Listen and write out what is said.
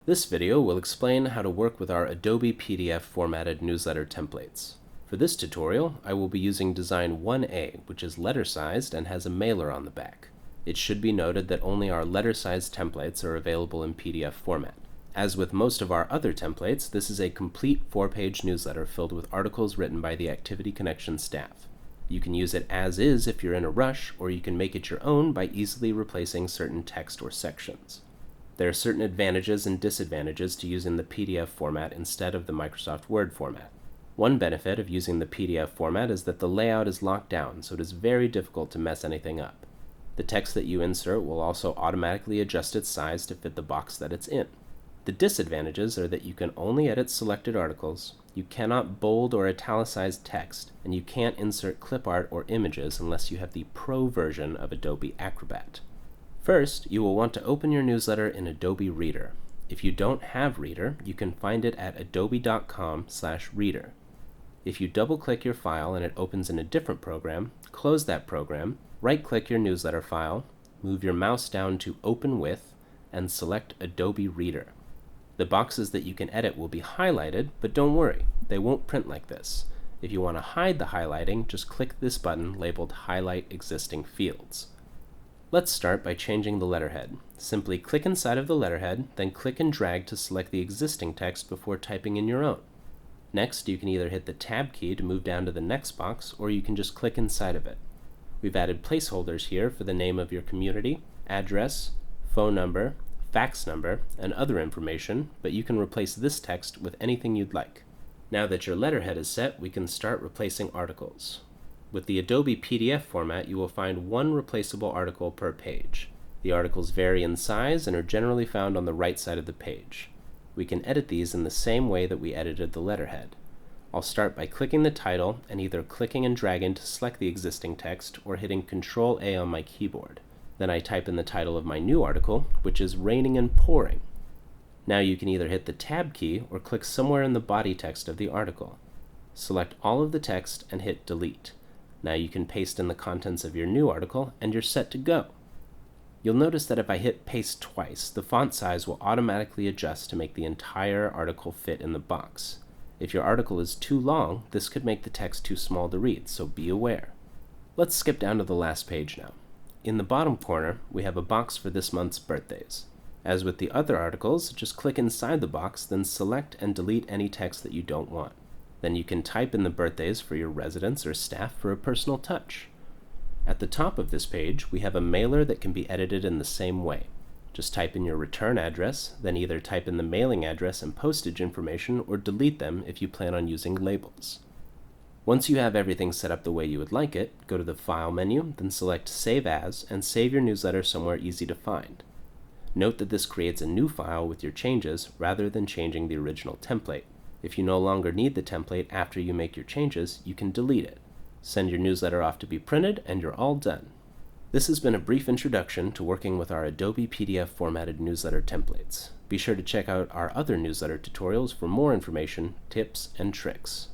This video will explain how to work with our Adobe PDF formatted newsletter templates. For this tutorial, I will be using design 1A, which is letter-sized and has a mailer on the back. It should be noted that only our letter-sized templates are available in PDF format. As with most of our other templates, this is a complete 4-page newsletter filled with articles written by the Activity Connection staff. You can use it as is if you're in a rush, or you can make it your own by easily replacing certain text or sections. There are certain advantages and disadvantages to using the PDF format instead of the Microsoft Word format. One benefit of using the PDF format is that the layout is locked down, so it is very difficult to mess anything up. The text that you insert will also automatically adjust its size to fit the box that it's in. The disadvantages are that you can only edit selected articles, you cannot bold or italicize text, and you can't insert clip art or images unless you have the Pro version of Adobe Acrobat. First, you will want to open your newsletter in Adobe Reader. If you don't have Reader, you can find it at adobe.com/reader. If you double-click your file and it opens in a different program, close that program, right-click your newsletter file, move your mouse down to Open With, and select Adobe Reader. The boxes that you can edit will be highlighted, but don't worry, they won't print like this. If you want to hide the highlighting, just click this button labeled Highlight Existing Fields. Let's start by changing the letterhead. Simply click inside of the letterhead, then click and drag to select the existing text before typing in your own. Next, you can either hit the Tab key to move down to the next box, or you can just click inside of it. We've added placeholders here for the name of your community, address, phone number, fax number, and other information, but you can replace this text with anything you'd like. Now that your letterhead is set, we can start replacing articles. With the Adobe PDF format, you will find one replaceable article per page. The articles vary in size and are generally found on the right side of the page. We can edit these in the same way that we edited the letterhead. I'll start by clicking the title and either clicking and dragging to select the existing text or hitting Ctrl-A on my keyboard. Then I type in the title of my new article, which is Raining and Pouring. Now you can either hit the Tab key or click somewhere in the body text of the article. Select all of the text and hit Delete. Now you can paste in the contents of your new article and you're set to go. You'll notice that if I hit paste twice, the font size will automatically adjust to make the entire article fit in the box. If your article is too long, this could make the text too small to read, so be aware. Let's skip down to the last page now. In the bottom corner, we have a box for this month's birthdays. As with the other articles, just click inside the box, then select and delete any text that you don't want. Then you can type in the birthdays for your residents or staff for a personal touch. At the top of this page, we have a mailer that can be edited in the same way. Just type in your return address, then either type in the mailing address and postage information or delete them if you plan on using labels. Once you have everything set up the way you would like it, go to the File menu, then select Save As, and save your newsletter somewhere easy to find. Note that this creates a new file with your changes rather than changing the original template. If you no longer need the template after you make your changes, you can delete it. Send your newsletter off to be printed, and you're all done. This has been a brief introduction to working with our Adobe PDF formatted newsletter templates. Be sure to check out our other newsletter tutorials for more information, tips, and tricks.